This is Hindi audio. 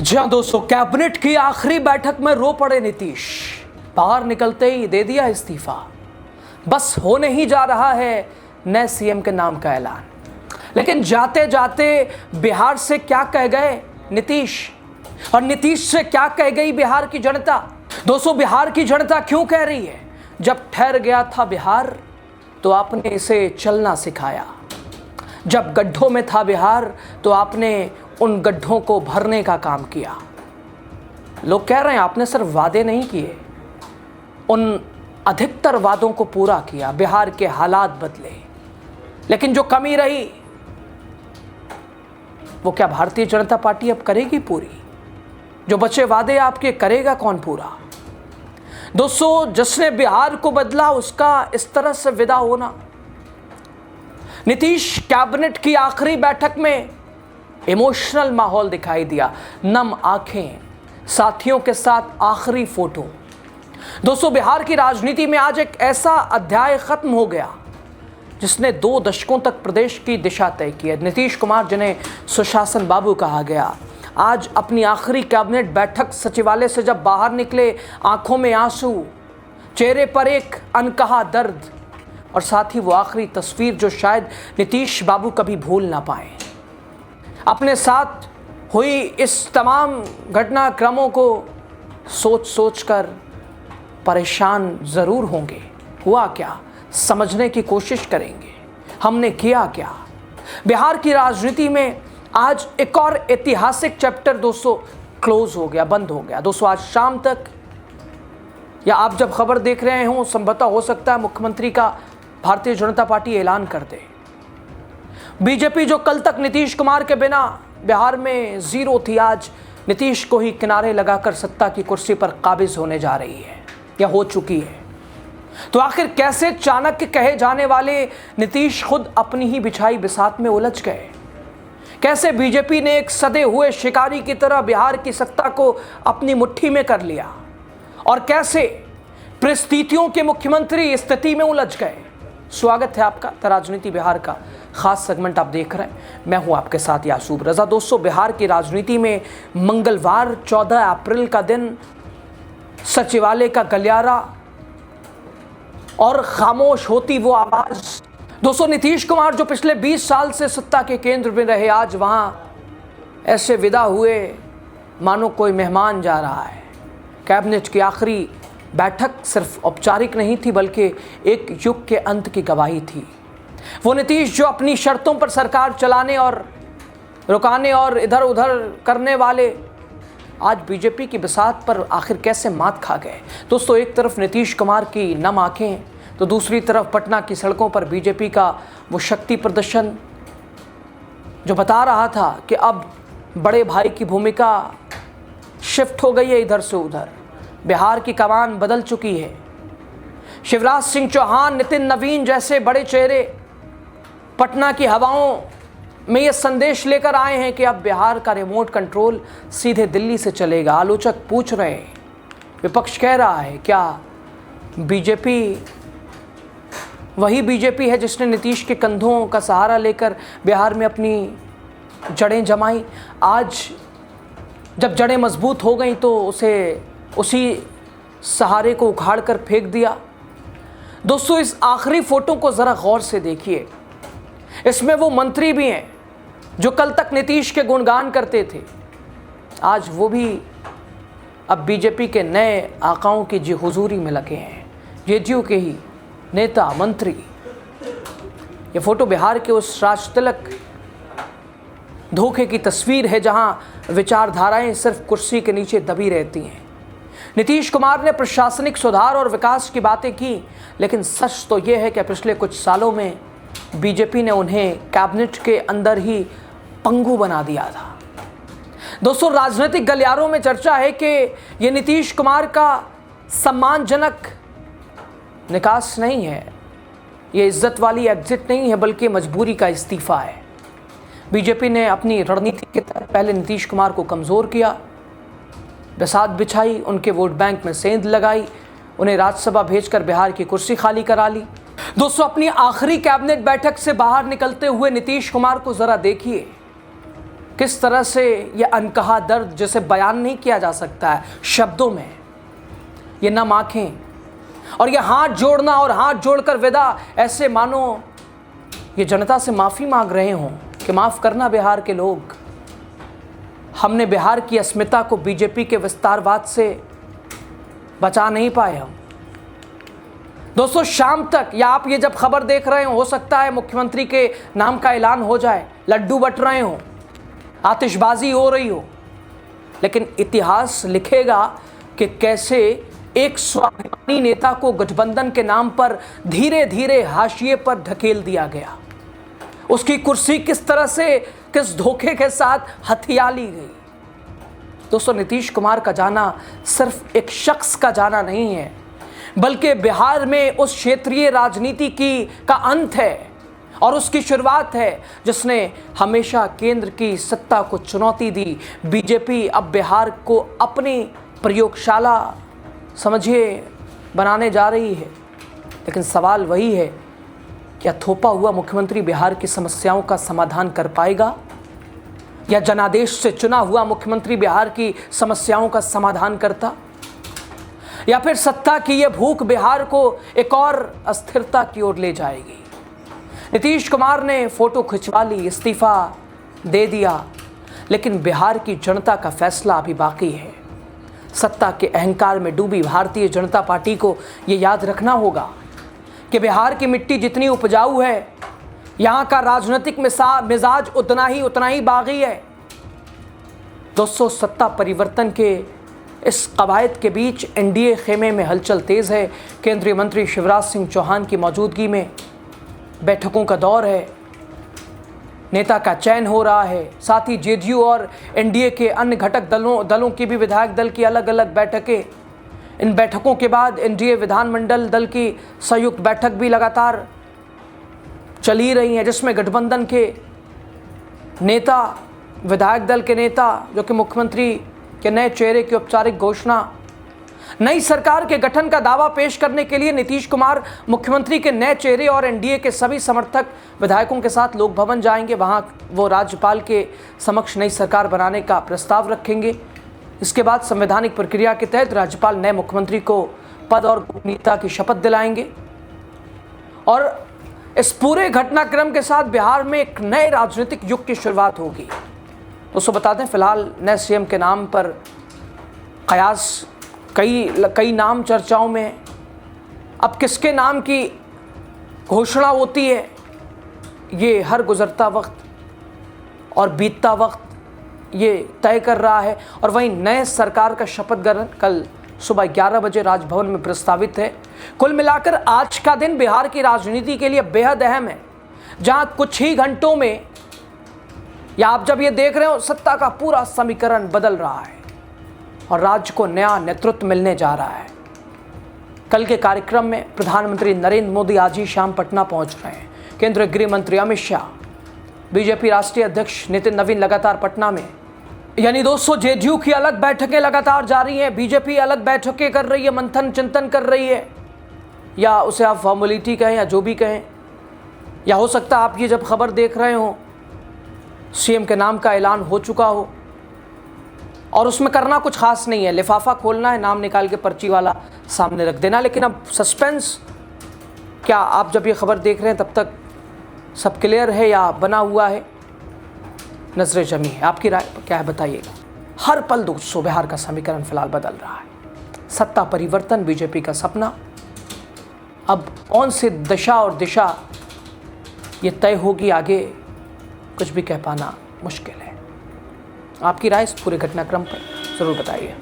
जी हाँ दोस्तों, कैबिनेट की आखिरी बैठक में रो पड़े नीतीश। बाहर निकलते ही दे दिया इस्तीफा। बस होने ही जा रहा है नए सीएम के नाम का ऐलान। लेकिन जाते जाते बिहार से क्या कह गए नीतीश, और नीतीश से क्या कह गई बिहार की जनता। दोस्तों, बिहार की जनता क्यों कह रही है, जब ठहर गया था बिहार तो आपने इसे चलना सिखाया। जब गड्ढों में था बिहार तो आपने उन गड्ढों को भरने का काम किया। लोग कह रहे हैं आपने सिर्फ वादे नहीं किए, उन अधिकतर वादों को पूरा किया। बिहार के हालात बदले, लेकिन जो कमी रही वो क्या भारतीय जनता पार्टी अब करेगी पूरी? जो बचे वादे आपके करेगा कौन पूरा? दोस्तों, जिसने बिहार को बदला उसका इस तरह से विदा होना। नीतीश कैबिनेट की आखिरी बैठक में इमोशनल माहौल दिखाई दिया, नम आंखें, साथियों के साथ आखिरी फोटो। दोस्तों, बिहार की राजनीति में आज एक ऐसा अध्याय खत्म हो गया जिसने 2 दशकों तक प्रदेश की दिशा तय की है। नीतीश कुमार, जिन्हें सुशासन बाबू कहा गया, आज अपनी आखिरी कैबिनेट बैठक सचिवालय से जब बाहर निकले, आंखों में आंसू, चेहरे पर एक अनकहा दर्द, और साथ ही वो आखिरी तस्वीर जो शायद नीतीश बाबू कभी भूल ना पाए। अपने साथ हुई इस तमाम घटनाक्रमों को सोच सोच कर परेशान ज़रूर होंगे। हुआ क्या, समझने की कोशिश करेंगे, हमने किया क्या। बिहार की राजनीति में आज एक और ऐतिहासिक चैप्टर दोस्तों क्लोज हो गया, बंद हो गया। दोस्तों, आज शाम तक या आप जब खबर देख रहे हो, संभवतः हो सकता है मुख्यमंत्री का भारतीय जनता पार्टी ऐलान कर दे। बीजेपी जो कल तक नीतीश कुमार के बिना बिहार में जीरो थी, आज नीतीश को ही किनारे लगाकर सत्ता की कुर्सी पर काबिज होने जा रही है या हो चुकी है। तो आखिर कैसे चाणक्य कहे जाने वाले नीतीश खुद अपनी ही बिछाई बिसात में उलझ गए? कैसे बीजेपी ने एक सदे हुए शिकारी की तरह बिहार की सत्ता को अपनी मुट्ठी में कर लिया, और कैसे परिस्थितियों के मुख्यमंत्री इस स्थिति में उलझ गए? स्वागत है आपका राजनीति बिहार का खास सेगमेंट आप देख रहे हैं। मैं हूं आपके साथ यासूब रजा। दोस्तों, बिहार की राजनीति में मंगलवार 14 अप्रैल का दिन सचिवालय का गलियारा और खामोश होती वो आवाज। दोस्तों, नीतीश कुमार जो पिछले 20 साल से सत्ता के केंद्र में रहे, आज वहां ऐसे विदा हुए मानो कोई मेहमान जा रहा है। कैबिनेट की आखिरी बैठक सिर्फ औपचारिक नहीं थी, बल्कि एक युग के अंत की गवाही थी। वो नीतीश जो अपनी शर्तों पर सरकार चलाने और रुकाने और इधर उधर करने वाले, आज बीजेपी की बिसात पर आखिर कैसे मात खा गए। दोस्तों, एक तरफ नीतीश कुमार की नम आंखें, तो दूसरी तरफ पटना की सड़कों पर बीजेपी का वो शक्ति प्रदर्शन जो बता रहा था कि अब बड़े भाई की भूमिका शिफ्ट हो गई है इधर से उधर। बिहार की कमान बदल चुकी है। शिवराज सिंह चौहान, नितिन नवीन जैसे बड़े चेहरे पटना की हवाओं में ये संदेश लेकर आए हैं कि अब बिहार का रिमोट कंट्रोल सीधे दिल्ली से चलेगा। आलोचक पूछ रहे हैं, विपक्ष कह रहा है, क्या बीजेपी वही बीजेपी है जिसने नीतीश के कंधों का सहारा लेकर बिहार में अपनी जड़ें जमाई? आज जब जड़ें मजबूत हो गई तो उसी सहारे को उखाड़ कर फेंक दिया। दोस्तों, इस आखिरी फोटो को ज़रा गौर से देखिए। इसमें वो मंत्री भी हैं जो कल तक नीतीश के गुणगान करते थे, आज वो भी अब बीजेपी के नए आकाओं की जी हुजूरी में लगे हैं। जेडीयू के ही नेता मंत्री। ये फोटो बिहार के उस राजतिलक धोखे की तस्वीर है जहां विचारधाराएं सिर्फ कुर्सी के नीचे दबी रहती हैं। नीतीश कुमार ने प्रशासनिक सुधार और विकास की बातें की, लेकिन सच तो यह है कि पिछले कुछ सालों में बीजेपी ने उन्हें कैबिनेट के अंदर ही पंगु बना दिया था। दोस्तों, राजनीतिक गलियारों में चर्चा है कि यह नीतीश कुमार का सम्मानजनक निकास नहीं है, ये इज्जत वाली एग्जिट नहीं है, बल्कि मजबूरी का इस्तीफा है। बीजेपी ने अपनी रणनीति के तहत पहले नीतीश कुमार को कमज़ोर किया, बिसात बिछाई, उनके वोट बैंक में सेंध लगाई, उन्हें राज्यसभा भेजकर बिहार की कुर्सी खाली करा ली। दोस्तों, अपनी आखिरी कैबिनेट बैठक से बाहर निकलते हुए नीतीश कुमार को ज़रा देखिए। किस तरह से ये अनकहा दर्द जिसे बयान नहीं किया जा सकता है शब्दों में, ये नम आंखें और ये हाथ जोड़ना और हाथ जोड़कर विदा, ऐसे मानो ये जनता से माफ़ी मांग रहे हों कि माफ़ करना बिहार के लोग, हमने बिहार की अस्मिता को बीजेपी के विस्तारवाद से बचा नहीं पाए हम। दोस्तों शाम तक या आप ये जब खबर देख रहे हो सकता है मुख्यमंत्री के नाम का ऐलान हो जाए, लड्डू बट रहे हो, आतिशबाजी हो रही हो, लेकिन इतिहास लिखेगा कि कैसे एक स्वाभिमानी नेता को गठबंधन के नाम पर धीरे धीरे हाशिए पर ढकेल दिया गया। उसकी कुर्सी किस तरह से, किस धोखे के साथ हथिया ली गई। दोस्तों नीतीश कुमार का जाना सिर्फ एक शख्स का जाना नहीं है, बल्कि बिहार में उस क्षेत्रीय राजनीति का अंत है और उसकी शुरुआत है जिसने हमेशा केंद्र की सत्ता को चुनौती दी। बीजेपी अब बिहार को अपनी प्रयोगशाला समझिए बनाने जा रही है, लेकिन सवाल वही है, क्या थोपा हुआ मुख्यमंत्री बिहार की समस्याओं का समाधान कर पाएगा या जनादेश से चुना हुआ मुख्यमंत्री बिहार की समस्याओं का समाधान करता, या फिर सत्ता की यह भूख बिहार को एक और अस्थिरता की ओर ले जाएगी। नीतीश कुमार ने फोटो खिंचवा ली, इस्तीफा दे दिया, लेकिन बिहार की जनता का फैसला अभी बाकी है। सत्ता के अहंकार में डूबी भारतीय जनता पार्टी को यह याद रखना होगा कि बिहार की मिट्टी जितनी उपजाऊ है, यहाँ का राजनीतिक मिजाज उतना ही बागी है। दोस्तों सत्ता परिवर्तन के इस कवायद के बीच एनडीए खेमे में हलचल तेज है। केंद्रीय मंत्री शिवराज सिंह चौहान की मौजूदगी में बैठकों का दौर है, नेता का चयन हो रहा है, साथ ही जेडीयू और एनडीए के अन्य घटक दलों की भी विधायक दल की अलग अलग बैठकें। इन बैठकों के बाद एनडीए विधानमंडल दल की संयुक्त बैठक भी लगातार चली रही हैं, जिसमें गठबंधन के नेता, विधायक दल के नेता जो कि मुख्यमंत्री के नए चेहरे की औपचारिक घोषणा, नई सरकार के गठन का दावा पेश करने के लिए नीतीश कुमार मुख्यमंत्री के नए चेहरे और एनडीए के सभी समर्थक विधायकों के साथ लोक भवन जाएंगे। वहां वो राज्यपाल के समक्ष नई सरकार बनाने का प्रस्ताव रखेंगे। इसके बाद संवैधानिक प्रक्रिया के तहत राज्यपाल नए मुख्यमंत्री को पद और गोपनीयता की शपथ दिलाएंगे और इस पूरे घटनाक्रम के साथ बिहार में एक नए राजनीतिक युग की शुरुआत होगी। दोस्तों बता दें, फिलहाल नए सीएम के नाम पर कयास कई नाम चर्चाओं में। अब किसके नाम की घोषणा होती है, ये हर गुजरता वक्त और बीतता वक्त ये तय कर रहा है। और वहीं नए सरकार का शपथ ग्रहण कल सुबह 11 बजे राजभवन में प्रस्तावित है। कुल मिलाकर आज का दिन बिहार की राजनीति के लिए बेहद अहम है, जहां कुछ ही घंटों में, या आप जब ये देख रहे हो, सत्ता का पूरा समीकरण बदल रहा है और राज्य को नया नेतृत्व मिलने जा रहा है। कल के कार्यक्रम में प्रधानमंत्री नरेंद्र मोदी आज ही शाम पटना पहुंच रहे हैं। केंद्रीय गृह मंत्री अमित शाह, बीजेपी राष्ट्रीय अध्यक्ष नितिन नवीन लगातार पटना में। यानी दोस्तों जेडीयू की अलग बैठकें लगातार जारी हैं, बीजेपी अलग बैठकें कर रही है, मंथन चिंतन कर रही है, या उसे आप फॉर्मेलिटी कहें या जो भी कहें। या हो सकता है आप ये जब खबर देख रहे हो सीएम के नाम का ऐलान हो चुका हो और उसमें करना कुछ खास नहीं है, लिफाफा खोलना है, नाम निकाल के पर्ची वाला सामने रख देना। लेकिन अब सस्पेंस, क्या आप जब ये खबर देख रहे हैं तब तक सब क्लियर है या बना हुआ है, नजरें जमी है? आपकी राय क्या है बताइएगा। हर पल दोस्तों बिहार का समीकरण फिलहाल बदल रहा है। सत्ता परिवर्तन बीजेपी का सपना, अब कौन सी दशा और दिशा ये तय होगी, आगे कुछ भी कह पाना मुश्किल है। आपकी राय इस पूरे घटनाक्रम पर ज़रूर बताइए।